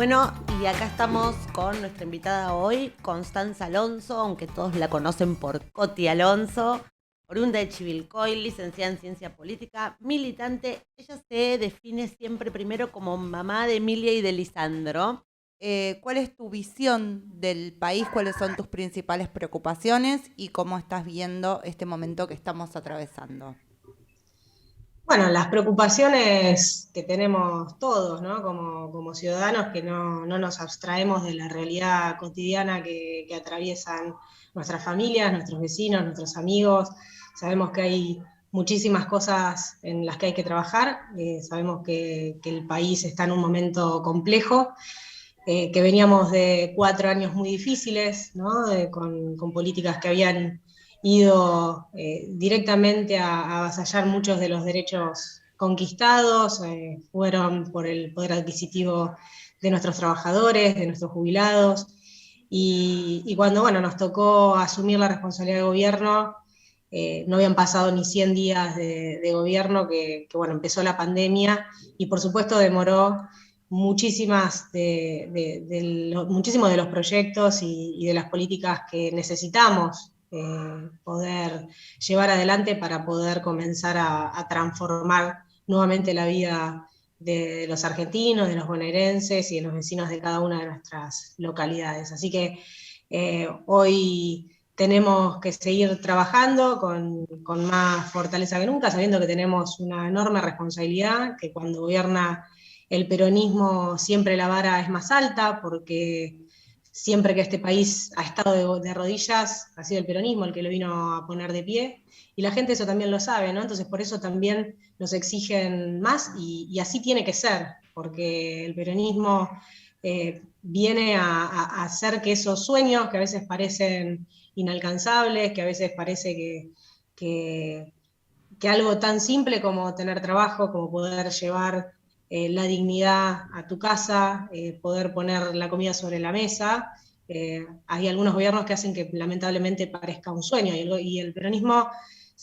Bueno, y acá estamos con nuestra invitada hoy, Constanza Alonso, aunque todos la conocen por Coti Alonso, oriunda de Chivilcoy, licenciada en Ciencia Política, militante. Ella se define siempre primero como mamá de Emilia y de Lisandro. ¿Cuál es tu visión del país? ¿Cuáles son tus principales preocupaciones? ¿Y cómo estás viendo este momento que estamos atravesando? Bueno, las preocupaciones que tenemos todos, ¿no? Como ciudadanos que no nos abstraemos de la realidad cotidiana que atraviesan nuestras familias, nuestros vecinos, nuestros amigos. Sabemos que hay muchísimas cosas en las que hay que trabajar, sabemos que el país está en un momento complejo, que veníamos de 4 años muy difíciles, ¿no? Con políticas que habían ido directamente a avasallar muchos de los derechos conquistados, fueron por el poder adquisitivo de nuestros trabajadores, de nuestros jubilados, y cuando bueno, nos tocó asumir la responsabilidad de gobierno, no habían pasado ni 100 días de gobierno que bueno, empezó la pandemia, y por supuesto demoró muchísimos de los proyectos y de las políticas que necesitamos poder llevar adelante para poder comenzar a transformar nuevamente la vida de los argentinos, de los bonaerenses y de los vecinos de cada una de nuestras localidades. Así que hoy tenemos que seguir trabajando con más fortaleza que nunca, sabiendo que tenemos una enorme responsabilidad, que cuando gobierna el peronismo siempre la vara es más alta, porque siempre que este país ha estado de rodillas, ha sido el peronismo el que lo vino a poner de pie, y la gente eso también lo sabe, ¿no? Entonces por eso también nos exigen más, y así tiene que ser, porque el peronismo viene a hacer que esos sueños que a veces parecen inalcanzables, que a veces parece que algo tan simple como tener trabajo, como poder llevar la dignidad a tu casa, poder poner la comida sobre la mesa. Hay algunos gobiernos que hacen que lamentablemente parezca un sueño, y el peronismo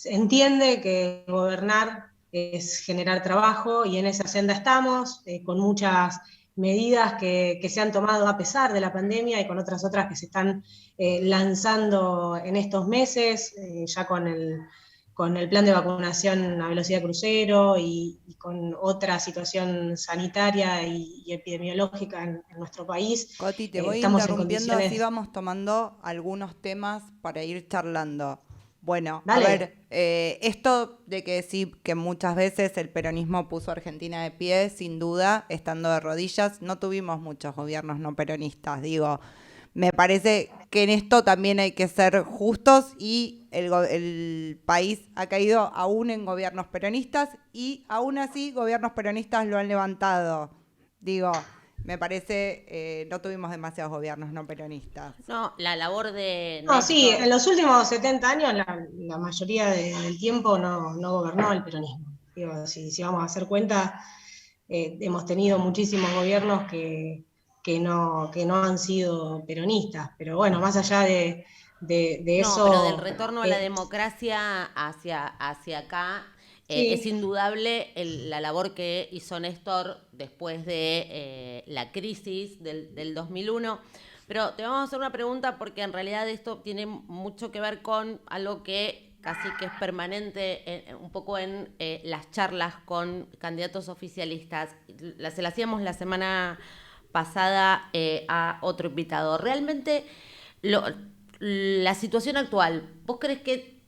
entiende que gobernar es generar trabajo, y en esa senda estamos, con muchas medidas que se han tomado a pesar de la pandemia y con otras que se están lanzando en estos meses, ya con el plan de vacunación a velocidad crucero y con otra situación sanitaria y epidemiológica en nuestro país. Coti, te voy Estamos en interrumpiendo, así condiciones... vamos tomando algunos temas para ir charlando. Bueno, a Dale. ver, esto de que sí, que muchas veces el peronismo puso a Argentina de pie, sin duda, estando de rodillas, no tuvimos muchos gobiernos no peronistas, digo. Me parece que en esto también hay que ser justos, y el país ha caído aún en gobiernos peronistas, y aún así gobiernos peronistas lo han levantado. Digo, me parece, no tuvimos demasiados gobiernos no peronistas. No, la labor de No, sí, Néstor. en los últimos 70 años la mayoría del tiempo no gobernó el peronismo. Digo, si vamos a hacer cuenta, hemos tenido muchísimos gobiernos que no han sido peronistas, pero bueno, más allá de No, pero del eso, retorno a la democracia hacia acá, es sí. indudable la labor que hizo Néstor después de la crisis del 2001. Pero te vamos a hacer una pregunta porque en realidad esto tiene mucho que ver con algo que casi que es permanente un poco en las charlas con candidatos oficialistas. Se la hacíamos la semana pasada a otro invitado. Realmente la situación actual, ¿vos crees que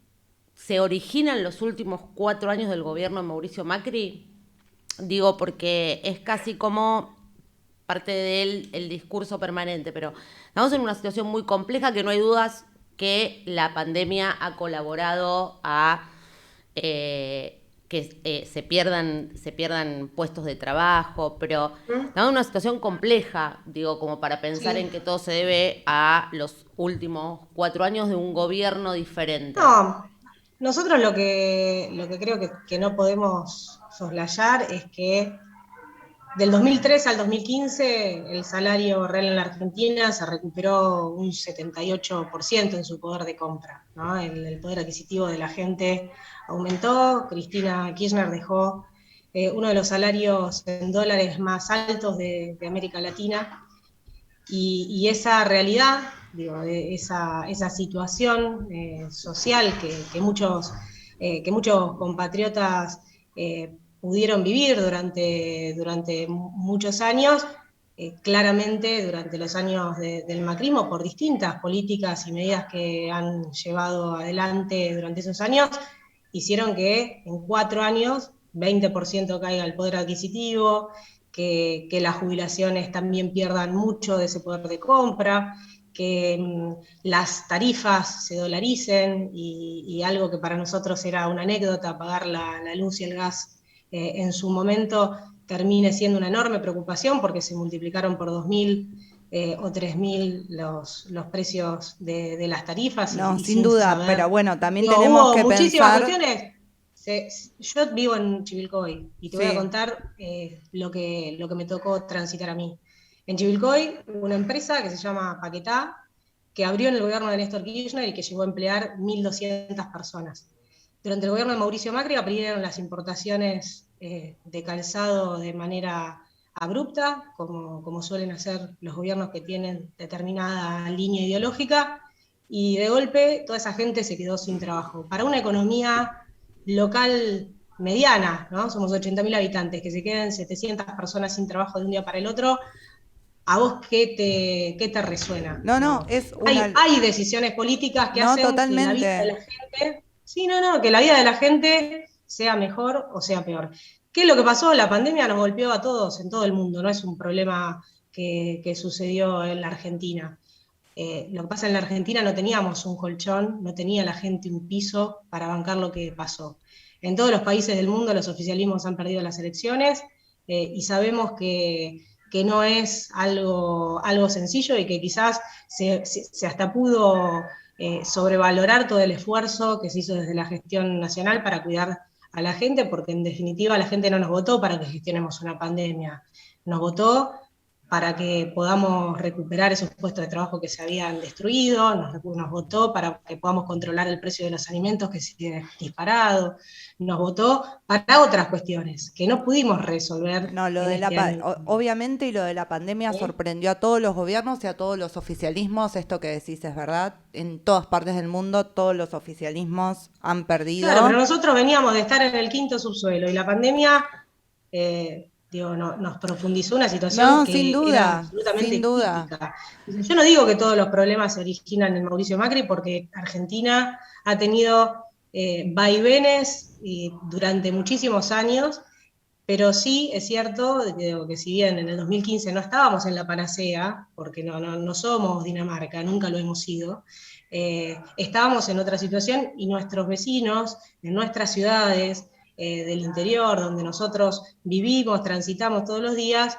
se origina en los últimos 4 años del gobierno de Mauricio Macri? Digo, porque es casi como parte de él el discurso permanente, pero estamos en una situación muy compleja que no hay dudas que la pandemia ha colaborado a que se pierdan puestos de trabajo, pero estamos en una situación compleja, digo, como para pensar Sí. en que todo se debe a los últimos 4 años de un gobierno diferente. No, nosotros lo que creo que no podemos soslayar es que del 2003 al 2015 el salario real en la Argentina se recuperó un 78% en su poder de compra, ¿no? El poder adquisitivo de la gente aumentó. Cristina Kirchner dejó uno de los salarios en dólares más altos de América Latina, y esa realidad, digo, esa situación social que muchos compatriotas pudieron vivir durante muchos años, claramente durante los años del macrismo, por distintas políticas y medidas que han llevado adelante durante esos años, hicieron que en 4 años 20% caiga el poder adquisitivo, que las jubilaciones también pierdan mucho de ese poder de compra, que las tarifas se dolaricen y algo que para nosotros era una anécdota, pagar la luz y el gas en su momento, termine siendo una enorme preocupación porque se multiplicaron por 2.000 o 3.000 los precios de las tarifas No, y sin sin duda, saber. pero bueno, también Digo, tenemos hubo que muchísimas pensar, cuestiones. Yo vivo en Chivilcoy y te voy a sí, contar lo que me tocó transitar a mí. En Chivilcoy hubo una empresa que se llama Paquetá, que abrió en el gobierno de Néstor Kirchner y que llegó a emplear 1.200 personas. Durante el gobierno de Mauricio Macri abrieron las importaciones de calzado de manera abrupta, como suelen hacer los gobiernos que tienen determinada línea ideológica, y de golpe toda esa gente se quedó sin trabajo. Para una economía local mediana, ¿no? Somos 80.000 habitantes, que se queden 700 personas sin trabajo de un día para el otro, ¿a vos qué te resuena? no, no, No. es Hay, una, hay decisiones políticas que no, hacen que la vida de totalmente. la gente, sí, no, que la vida de la gente sea mejor o sea peor. ¿Qué es lo que pasó? La pandemia nos golpeó a todos en todo el mundo, no es un problema que sucedió en la Argentina. Lo que pasa en la Argentina no teníamos un colchón, no tenía la gente un piso para bancar lo que pasó. En todos los países del mundo los oficialismos han perdido las elecciones y sabemos que no es algo sencillo y que quizás se hasta pudo sobrevalorar todo el esfuerzo que se hizo desde la gestión nacional para cuidar a la gente, porque en definitiva la gente no nos votó para que gestionemos una pandemia, nos votó para que podamos recuperar esos puestos de trabajo que se habían destruido, nos votó para que podamos controlar el precio de los alimentos que se ha disparado, nos votó para otras cuestiones que no pudimos resolver No, lo en de este año. obviamente, y lo de la pandemia ¿Sí? sorprendió a todos los gobiernos y a todos los oficialismos. Esto que decís es verdad. En todas partes del mundo, todos los oficialismos han Claro, pero perdido. nosotros veníamos de estar en el quinto subsuelo y la pandemia nos profundizó una situación No, sin que era duda, sin absolutamente duda. crítica. Yo no digo que todos los problemas se originan en Mauricio Macri, porque Argentina ha tenido vaivenes durante muchísimos años, pero sí es cierto que si bien en el 2015 no estábamos en la panacea, porque no somos Dinamarca, nunca lo hemos sido, estábamos en otra situación y nuestros vecinos en nuestras ciudades del interior, donde nosotros vivimos, transitamos todos los días,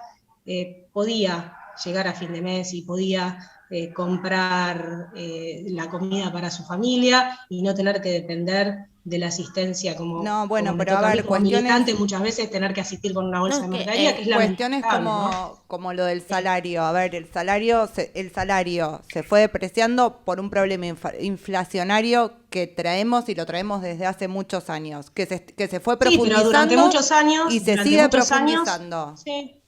podía llegar a fin de mes y podía comprar la comida para su familia y no tener que depender de la asistencia No, como bueno, me pero a toca a mí ver, como militante, muchas veces tener que asistir con una No, bolsa es de que mercadería, que es cuestiones lamentable, ¿no? como lo del salario. A ver, el salario se fue depreciando por un problema inflacionario que traemos y lo traemos desde hace muchos años, que se fue Sí, pero profundizando y se sigue profundizando. sí,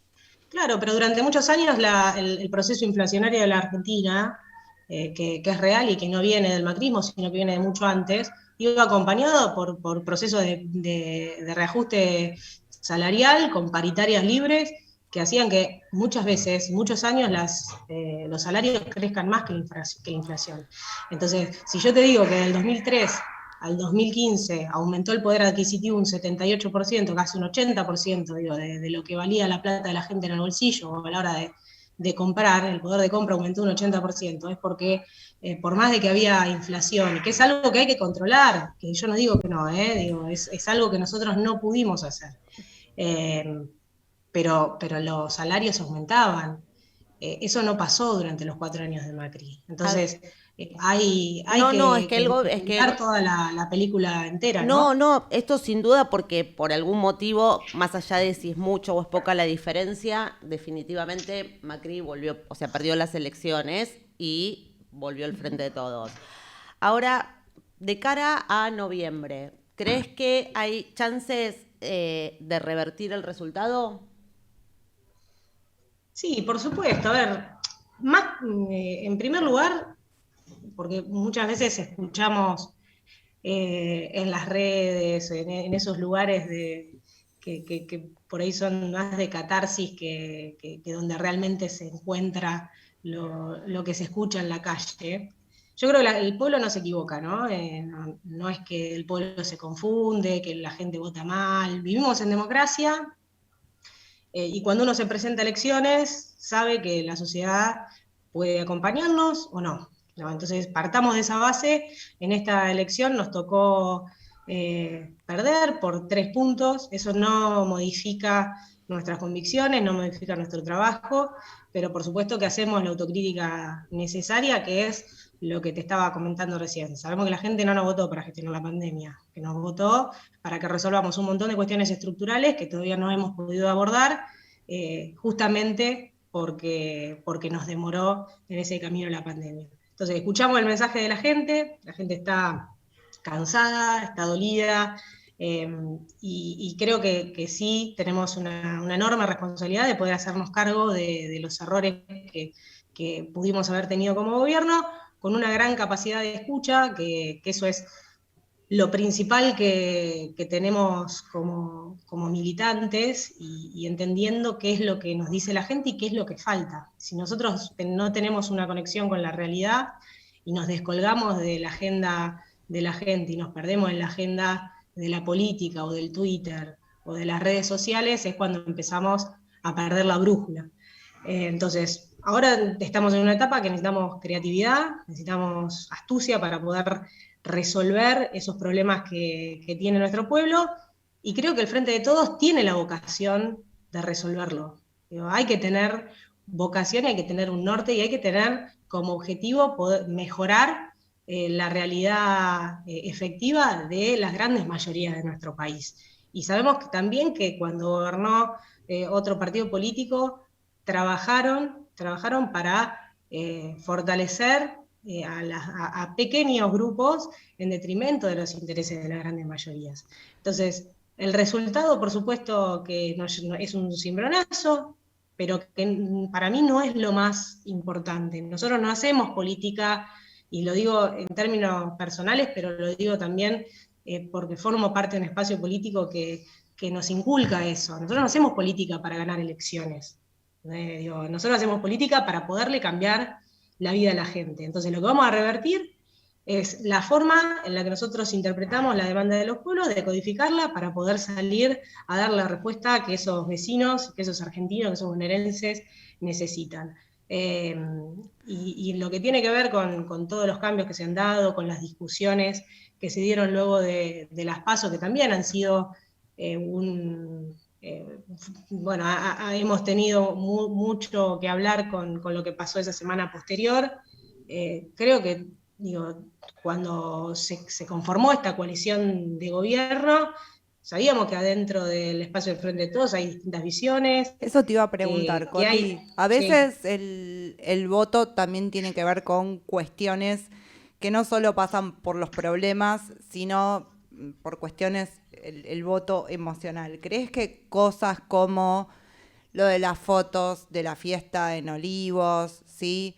claro, pero durante muchos años el proceso inflacionario de la Argentina, que es real y que no viene del macrismo, sino que viene de mucho antes, iba acompañado por procesos de reajuste salarial con paritarias libres que hacían que muchas veces, muchos años, los salarios crezcan más que la inflación. Entonces, si yo te digo que del 2003 al 2015 aumentó el poder adquisitivo un 78%, casi un 80%, digo, de lo que valía la plata de la gente en el bolsillo o a la hora de comprar, el poder de compra aumentó un 80%, es porque por más de que había inflación, que es algo que hay que controlar, que yo no digo que no, digo, es algo que nosotros no pudimos hacer, eh, pero los salarios aumentaban. Eso no pasó durante los 4 años de Macri. a- Entonces, hay no, es que que contar toda la película entera, no, ¿no? no, esto sin duda porque por algún motivo, más allá de si es mucho o es poca la diferencia, definitivamente Macri volvió, o sea, perdió las elecciones y volvió al frente de todos. Ahora, de cara a noviembre, ¿Crees que hay chances de revertir el resultado? Sí, por supuesto. A ver, más, en primer lugar, porque muchas veces escuchamos en las redes, en esos lugares que por ahí son más de catarsis que donde realmente se encuentra lo que se escucha en la calle. Yo creo que el pueblo no se equivoca, ¿no? No es que el pueblo se confunde, que la gente vota mal. Vivimos en democracia, y cuando uno se presenta a elecciones, sabe que la sociedad puede acompañarnos o no. ¿No? Entonces, partamos de esa base. En esta elección nos tocó perder por 3 puntos. Eso no modifica nuestras convicciones, no modifica nuestro trabajo, pero por supuesto que hacemos la autocrítica necesaria, que es lo que te estaba comentando recién. Sabemos que la gente no nos votó para gestionar la pandemia, que nos votó para que resolvamos un montón de cuestiones estructurales que todavía no hemos podido abordar, justamente porque nos demoró en ese camino la pandemia. Entonces, escuchamos el mensaje de la gente está cansada, está dolida, y creo que sí tenemos una enorme responsabilidad de poder hacernos cargo de los errores que pudimos haber tenido como gobierno, con una gran capacidad de escucha, que eso es lo principal que tenemos como militantes, y entendiendo qué es lo que nos dice la gente y qué es lo que falta. Si nosotros no tenemos una conexión con la realidad y nos descolgamos de la agenda de la gente y nos perdemos en la agenda de la política o del Twitter o de las redes sociales, es cuando empezamos a perder la brújula. Entonces, ahora estamos en una etapa que necesitamos creatividad, necesitamos astucia para poder resolver esos problemas que tiene nuestro pueblo, y creo que el Frente de Todos tiene la vocación de resolverlo. Digo, hay que tener vocación, hay que tener un norte y hay que tener como objetivo poder mejorar la realidad efectiva de las grandes mayorías de nuestro país. Y sabemos que también que cuando gobernó otro partido político, trabajaron para fortalecer a pequeños grupos en detrimento de los intereses de las grandes mayorías. Entonces, el resultado, por supuesto, que es un cimbronazo, pero que para mí no es lo más importante. Nosotros no hacemos política, y lo digo en términos personales, pero lo digo también porque formo parte de un espacio político que nos inculca eso. Nosotros no hacemos política para ganar elecciones. Nosotros hacemos política para poderle cambiar la vida a la gente. Entonces, lo que vamos a revertir es la forma en la que nosotros interpretamos la demanda de los pueblos, de codificarla para poder salir a dar la respuesta que esos vecinos, que esos argentinos, que esos bonaerenses necesitan. Y lo que tiene que ver con todos los cambios que se han dado, con las discusiones que se dieron luego de las PASO, que también han sido bueno, hemos tenido mucho que hablar con lo que pasó esa semana posterior. Creo que, cuando se conformó esta coalición de gobierno, sabíamos que adentro del espacio del Frente de Todos hay distintas visiones. Eso te iba a preguntar, Coti. A veces sí, el voto también tiene que ver con cuestiones que no solo pasan por los problemas, sino por cuestiones, el voto emocional. ¿Crees que cosas como lo de las fotos de la fiesta en Olivos, ¿sí?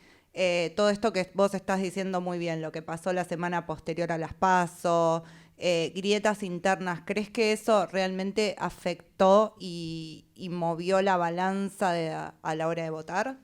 Todo esto que vos estás diciendo muy bien, lo que pasó la semana posterior a las PASO, grietas internas, ¿crees que eso realmente afectó y movió la balanza a la hora de votar?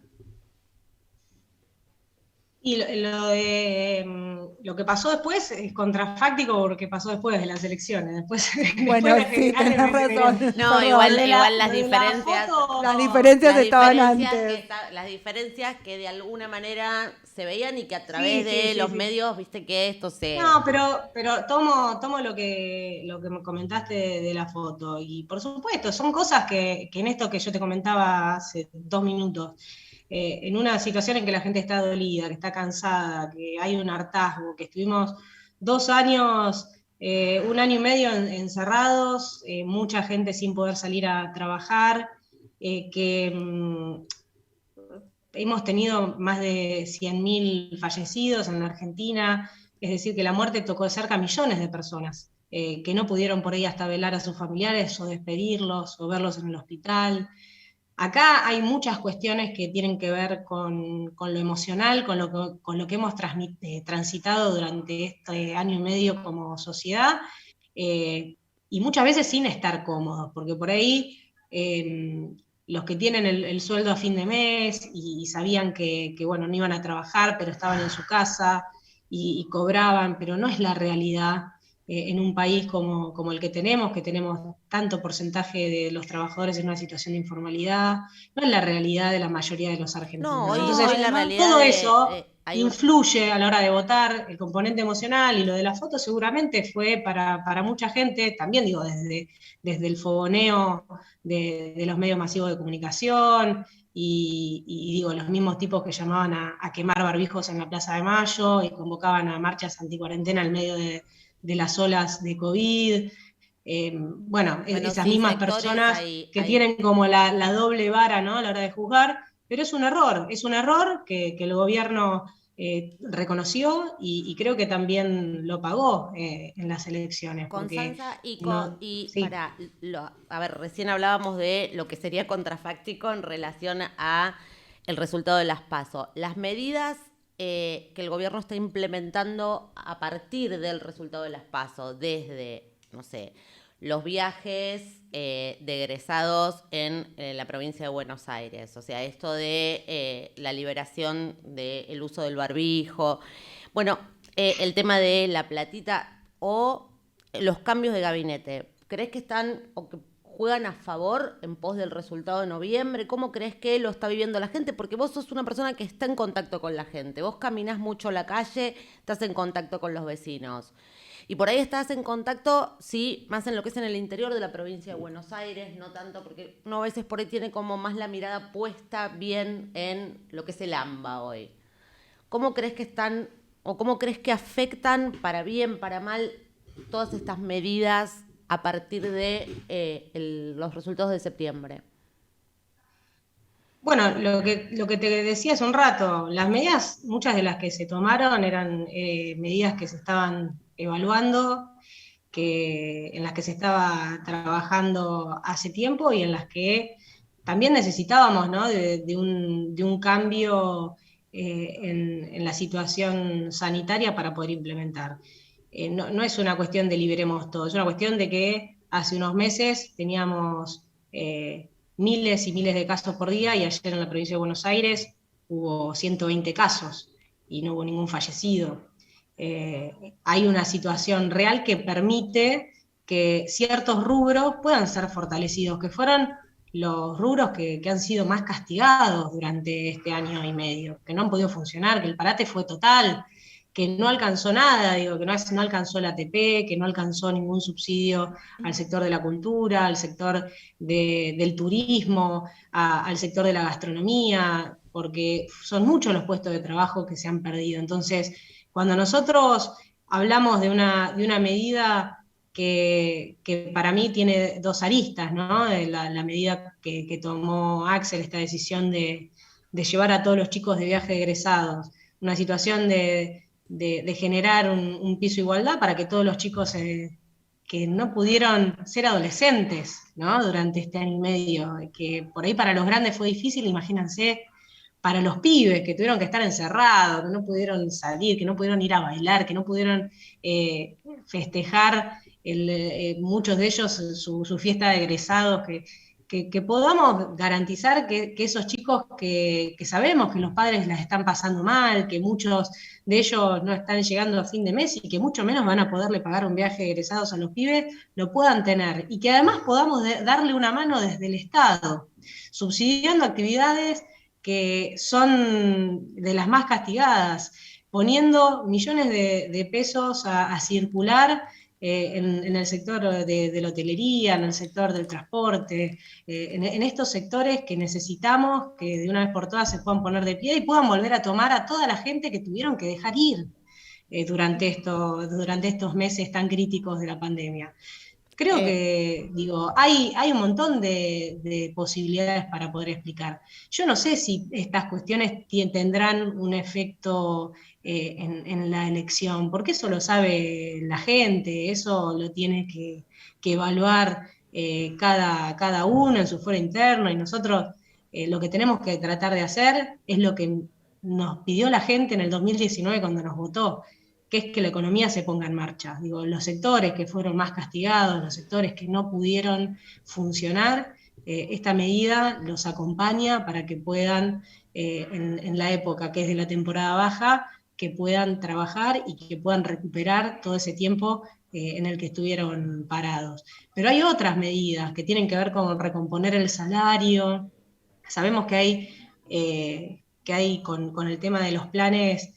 Y lo que pasó después es contrafáctico porque pasó después de las elecciones. Después, bueno, después sí, tenés razón. No, igual las diferencias. Las diferencias estaban antes. Las diferencias que de alguna manera se veían y que a través de los medios, viste que esto se... No, pero tomo lo que me comentaste de la foto. Y por supuesto, son cosas que en esto que yo te comentaba hace 2 minutos, en una situación en que la gente está dolida, que está cansada, que hay un hartazgo, que estuvimos 2 años, 1 año y medio encerrados, mucha gente sin poder salir a trabajar, que hemos tenido más de 100.000 fallecidos en la Argentina, es decir, que la muerte tocó de cerca a millones de personas. que no pudieron por ahí hasta velar a sus familiares o despedirlos o verlos en el hospital. Acá hay muchas cuestiones que tienen que ver con lo emocional, con lo que hemos transitado durante este año y medio como sociedad, y muchas veces sin estar cómodos, porque por ahí los que tienen el sueldo a fin de mes y sabían que, bueno, no iban a trabajar, pero estaban en su casa y cobraban, pero no es la realidad en un país como el que tenemos tanto porcentaje de los trabajadores en una situación de informalidad, no es la realidad de la mayoría de los No, argentinos. hoy, Entonces, hoy la realidad todo eso hay un... influye a la hora de votar, el componente emocional, y lo de la foto seguramente fue para mucha gente, también digo, desde el fogoneo de los medios masivos de comunicación, y digo, los mismos tipos que llamaban a quemar barbijos en la Plaza de Mayo y convocaban a marchas anticuarentena en medio de las olas de COVID. Bueno, esas sí, mismas sectores personas que hay... tienen como la doble vara, ¿no?, a la hora de juzgar, pero es un error que el gobierno reconoció y creo que también lo pagó en las elecciones, porque Constanza no, y sí. para, a ver, recién hablábamos de lo que sería contrafáctico en relación a el resultado de las PASO. Las medidas que el gobierno está implementando a partir del resultado de las PASO, desde, no sé, los viajes de egresados en la provincia de Buenos Aires, o sea, esto de la liberación del uso del barbijo, bueno, el tema de la platita o los cambios de gabinete. ¿Crees que están o que juegan a favor en pos del resultado de noviembre? ¿Cómo crees que lo está viviendo la gente? Porque vos sos una persona que está en contacto con la gente. Vos caminás mucho la calle, estás en contacto con los vecinos. Y por ahí estás en contacto, sí, más en lo que es en el interior de la provincia de Buenos Aires, no tanto, porque uno a veces por ahí tiene como más la mirada puesta bien en lo que es el AMBA hoy. ¿Cómo crees que están, o cómo crees que afectan, para bien, para mal, todas estas medidas a partir de los resultados de septiembre? Bueno, lo que te decía hace un rato, las medidas, muchas de las que se tomaron eran medidas que se estaban evaluando, en las que se estaba trabajando hace tiempo y en las que también necesitábamos, ¿no?, de un cambio en la situación sanitaria para poder implementar. No es una cuestión de liberemos todo, es una cuestión de que hace unos meses teníamos miles y miles de casos por día, y ayer en la provincia de Buenos Aires hubo 120 casos y no hubo ningún fallecido. Hay una situación real que permite que ciertos rubros puedan ser fortalecidos, que fueron los rubros que han sido más castigados durante este año y medio, que no han podido funcionar, que el parate fue total, que no alcanzó nada, digo, que no alcanzó el ATP, que no alcanzó ningún subsidio al sector de la cultura, al sector del turismo, al sector de la gastronomía, porque son muchos los puestos de trabajo que se han perdido. Entonces, cuando nosotros hablamos de una medida que para mí tiene dos aristas, ¿no? La medida que tomó Axel, esta decisión de llevar a todos los chicos de viaje egresados, una situación de generar un piso de igualdad para que todos los chicos que no pudieron ser adolescentes, ¿no?, durante este año y medio, que por ahí para los grandes fue difícil, imagínense para los pibes que tuvieron que estar encerrados, que no pudieron salir, que no pudieron ir a bailar, que no pudieron festejar muchos de ellos su fiesta de egresados, que podamos garantizar que esos chicos que sabemos que los padres las están pasando mal, que muchos de ellos no están llegando a fin de mes y que mucho menos van a poderle pagar un viaje de egresados a los pibes, lo puedan tener. Y que además podamos darle una mano desde el Estado, subsidiando actividades que son de las más castigadas, poniendo millones de pesos a circular en el sector de la hotelería, en el sector del transporte, en estos sectores que necesitamos que de una vez por todas se puedan poner de pie y puedan volver a tomar a toda la gente que tuvieron que dejar ir durante estos meses tan críticos de la pandemia. Creo que, digo, hay un montón de posibilidades para poder explicar. Yo no sé si estas cuestiones tendrán un efecto en la elección, porque eso lo sabe la gente, eso lo tiene que evaluar cada uno en su fuero interno, y nosotros lo que tenemos que tratar de hacer es lo que nos pidió la gente en el 2019 cuando nos votó, que es que la economía se ponga en marcha. Digo, los sectores que fueron más castigados, los sectores que no pudieron funcionar, esta medida los acompaña para que puedan, en la época que es de la temporada baja, que puedan trabajar y que puedan recuperar todo ese tiempo en el que estuvieron parados. Pero hay otras medidas que tienen que ver con recomponer el salario. Sabemos que hay con el tema de los planes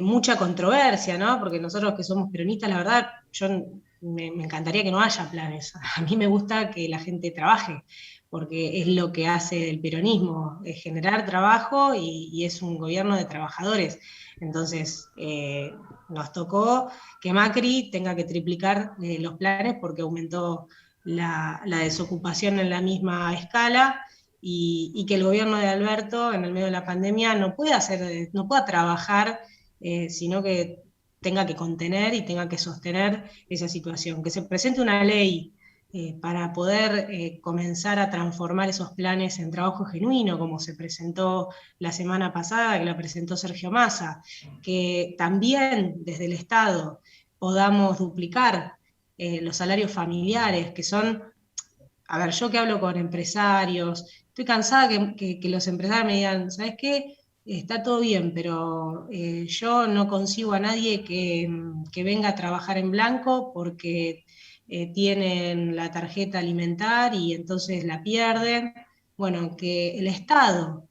mucha controversia, ¿no? Porque nosotros que somos peronistas, la verdad, yo me encantaría que no haya planes. A mí me gusta que la gente trabaje, porque es lo que hace el peronismo, es generar trabajo y es un gobierno de trabajadores. Entonces, nos tocó que Macri tenga que triplicar los planes porque aumentó la desocupación en la misma escala. Y que el gobierno de Alberto, en el medio de la pandemia, no pueda trabajar, sino que tenga que contener y tenga que sostener esa situación. Que se presente una ley para poder comenzar a transformar esos planes en trabajo genuino, como se presentó la semana pasada, que la presentó Sergio Massa, que también desde el Estado podamos duplicar los salarios familiares, que son, a ver, yo que hablo con empresarios, estoy cansada que los empresarios me digan, ¿sabes qué? Está todo bien, pero yo no consigo a nadie que venga a trabajar en blanco porque tienen la tarjeta alimentar y entonces la pierden. Bueno, que el Estado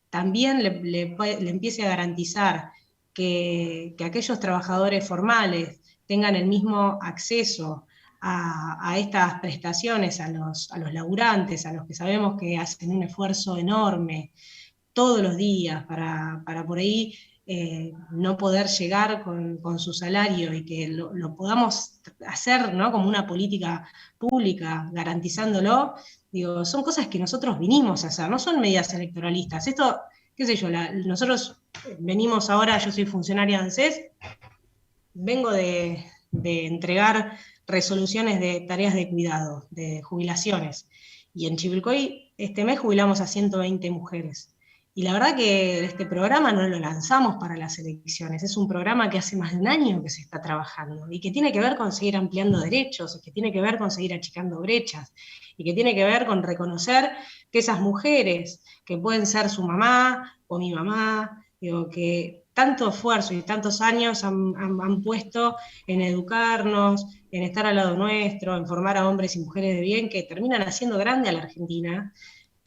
también le empiece a garantizar que aquellos trabajadores formales tengan el mismo acceso a estas prestaciones, a los laburantes, a los que sabemos que hacen un esfuerzo enorme todos los días para por ahí no poder llegar con su salario, y que lo podamos hacer, ¿no?, como una política pública, garantizándolo. Digo, son cosas que nosotros vinimos a hacer, no son medidas electoralistas. Esto, qué sé yo, nosotros venimos ahora, yo soy funcionaria de ANSES, vengo de entregar resoluciones de tareas de cuidado, de jubilaciones, y en Chivilcoy este mes jubilamos a 120 mujeres. Y la verdad que este programa no lo lanzamos para las elecciones, es un programa que hace más de un año que se está trabajando y que tiene que ver con seguir ampliando derechos, y que tiene que ver con seguir achicando brechas, y que tiene que ver con reconocer que esas mujeres, que pueden ser su mamá o mi mamá, digo, que tanto esfuerzo y tantos años han puesto en educarnos, en estar al lado nuestro, en formar a hombres y mujeres de bien que terminan haciendo grande a la Argentina,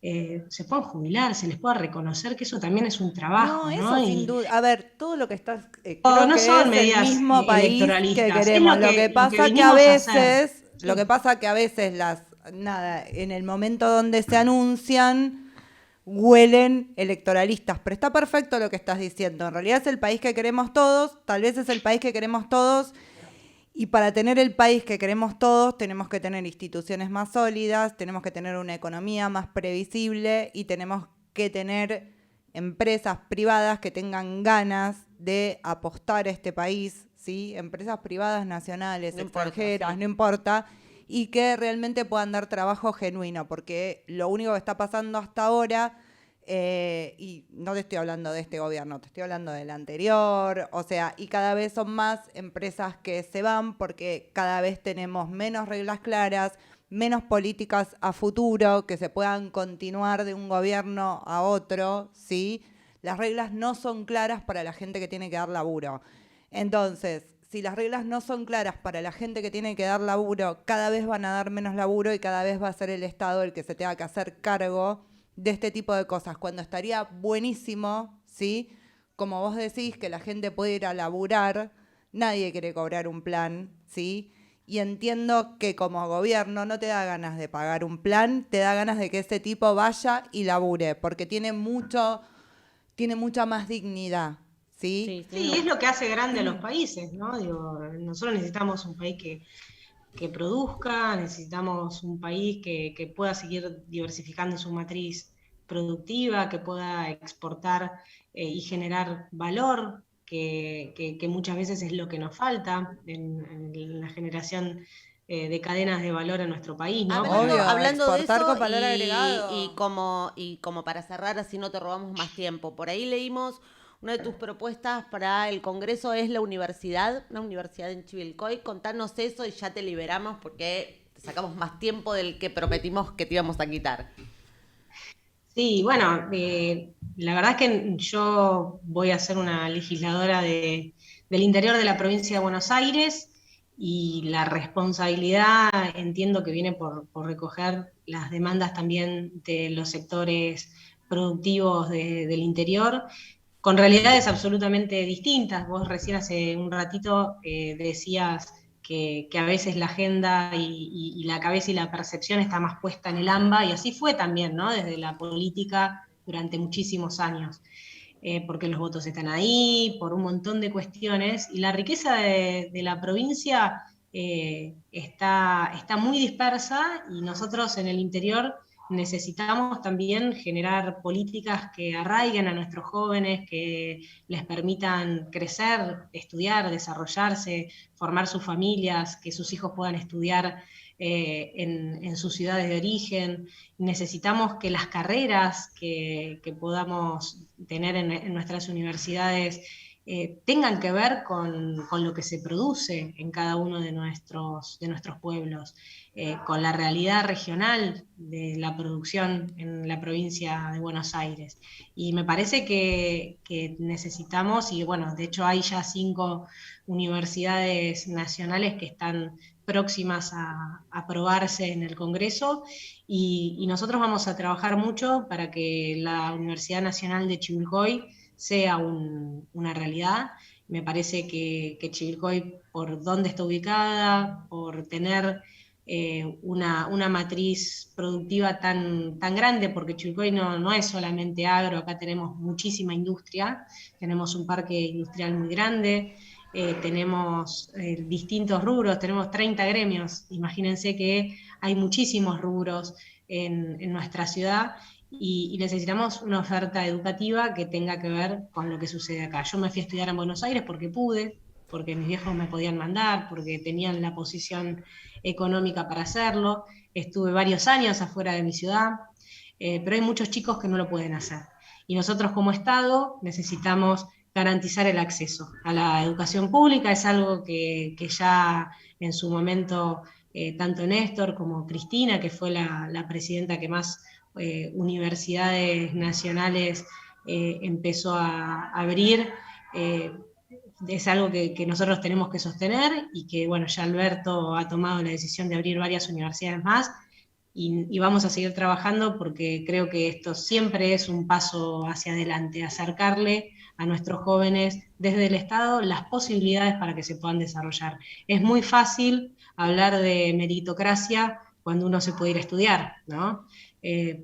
se puedan jubilar, se les pueda reconocer que eso también es un trabajo, No, ¿no? eso sin duda. A ver, todo lo que estás, No, creo no que son es el medidas mismo país que electoralistas, es queremos. Lo que lo que pasa que a vinimos a hacer. veces, lo que pasa que a veces nada, en el momento donde se anuncian, huelen electoralistas. Pero está perfecto lo que estás diciendo. En realidad es el país que queremos todos, tal vez es el país que queremos todos. Y para tener el país que queremos todos, tenemos que tener instituciones más sólidas, tenemos que tener una economía más previsible y tenemos que tener empresas privadas que tengan ganas de apostar a este país, ¿sí? Empresas privadas nacionales, extranjeras, no importa, y que realmente puedan dar trabajo genuino, porque lo único que está pasando hasta ahora, y no te estoy hablando de este gobierno, te estoy hablando del anterior, o sea, y cada vez son más empresas que se van porque cada vez tenemos menos reglas claras, menos políticas a futuro que se puedan continuar de un gobierno a otro, ¿sí? Las reglas no son claras para la gente que tiene que dar laburo. Entonces, si las reglas no son claras para la gente que tiene que dar laburo, cada vez van a dar menos laburo y cada vez va a ser el Estado el que se tenga que hacer cargo de este tipo de cosas, cuando estaría buenísimo, ¿sí? Como vos decís, que la gente puede ir a laburar, nadie quiere cobrar un plan, ¿sí? Y entiendo que como gobierno no te da ganas de pagar un plan, te da ganas de que ese tipo vaya y labure, porque tiene mucha más dignidad, ¿sí? Sí, es lo que hace grande a los países, ¿no? Digo, nosotros necesitamos un país que produzca, necesitamos un país que pueda seguir diversificando su matriz productiva, que pueda exportar y generar valor, que muchas veces es lo que nos falta en la generación de cadenas de valor en nuestro país, ¿no? Obvio, Hablando de exportar eso, con valor agregado. y como para cerrar, así no te robamos más tiempo, por ahí leímos una de tus propuestas para el Congreso es una universidad en Chivilcoy. Contanos eso y ya te liberamos porque te sacamos más tiempo del que prometimos que te íbamos a quitar. Sí, bueno, la verdad es que yo voy a ser una legisladora del interior de la provincia de Buenos Aires y la responsabilidad entiendo que viene por recoger las demandas también de los sectores productivos del interior, con realidades absolutamente distintas. Vos recién hace un ratito decías que a veces la agenda y la cabeza y la percepción está más puesta en el AMBA, y así fue también, ¿no? Desde la política durante muchísimos años, porque los votos están ahí, por un montón de cuestiones, y la riqueza de la provincia está muy dispersa, y nosotros en el interior necesitamos también generar políticas que arraiguen a nuestros jóvenes, que les permitan crecer, estudiar, desarrollarse, formar sus familias, que sus hijos puedan estudiar en sus ciudades de origen. Necesitamos que las carreras que podamos tener en nuestras universidades tengan que ver con lo que se produce en cada uno de nuestros pueblos, con la realidad regional de la producción en la provincia de Buenos Aires. Y me parece que necesitamos, y bueno, de hecho hay ya 5 universidades nacionales que están próximas a aprobarse en el Congreso, y nosotros vamos a trabajar mucho para que la Universidad Nacional de Chivilcoy sea una realidad. Me parece que Chivilcoy, por dónde está ubicada, por tener una matriz productiva tan grande, porque Chivilcoy no es solamente agro, acá tenemos muchísima industria, tenemos un parque industrial muy grande, tenemos distintos rubros, tenemos 30 gremios, imagínense que hay muchísimos rubros en nuestra ciudad, y necesitamos una oferta educativa que tenga que ver con lo que sucede acá. Yo me fui a estudiar en Buenos Aires porque pude, porque mis viejos me podían mandar, porque tenían la posición económica para hacerlo. Estuve varios años afuera de mi ciudad, pero hay muchos chicos que no lo pueden hacer. Y nosotros como Estado necesitamos garantizar el acceso a la educación pública. Es algo que ya en su momento tanto Néstor como Cristina, que fue la presidenta que más universidades nacionales empezó a abrir, es algo que nosotros tenemos que sostener, y que bueno, ya Alberto ha tomado la decisión de abrir varias universidades más, y vamos a seguir trabajando porque creo que esto siempre es un paso hacia adelante, acercarle a nuestros jóvenes desde el Estado las posibilidades para que se puedan desarrollar. Es muy fácil hablar de meritocracia cuando uno se puede ir a estudiar, ¿no?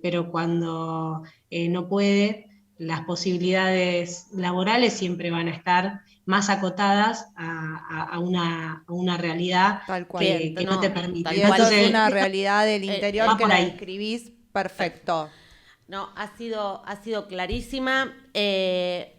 Pero cuando no puede, las posibilidades laborales siempre van a estar más acotadas a una realidad Tal cual. que no te permite. Y eso es una realidad del interior que la describís perfecto. No, ha sido clarísima.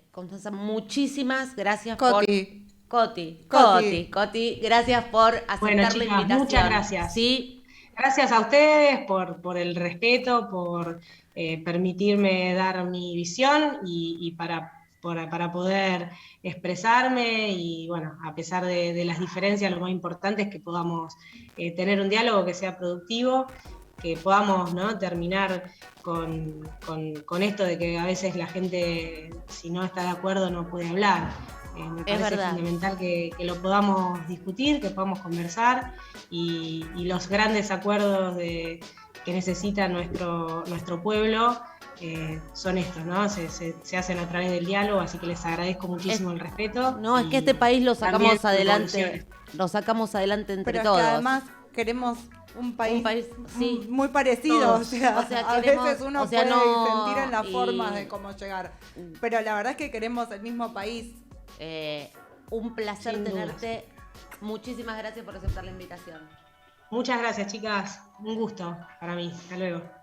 Constanza, muchísimas gracias Coti. Coti, gracias por aceptar Bueno, chicas, la invitación. muchas gracias. Sí. Gracias a ustedes por el respeto, por permitirme dar mi visión y para poder expresarme, y bueno, a pesar de las diferencias, lo más importante es que podamos tener un diálogo que sea productivo, que podamos, ¿no?, terminar con esto de que a veces la gente, si no está de acuerdo, no puede hablar. Me parece fundamental que lo podamos discutir, que podamos conversar, y los grandes acuerdos que necesita nuestro pueblo son estos, ¿no? Se hacen a través del diálogo, así que les agradezco muchísimo el respeto. No, es que este país lo sacamos adelante entre todos. Pero además queremos un país sí, muy parecido, todos. O sea a veces uno puede sentir en las formas de cómo llegar, pero la verdad es que queremos el mismo país. Un placer tenerte. Muchísimas gracias por aceptar la invitación. Muchas gracias, chicas. Un gusto para mí. Hasta luego.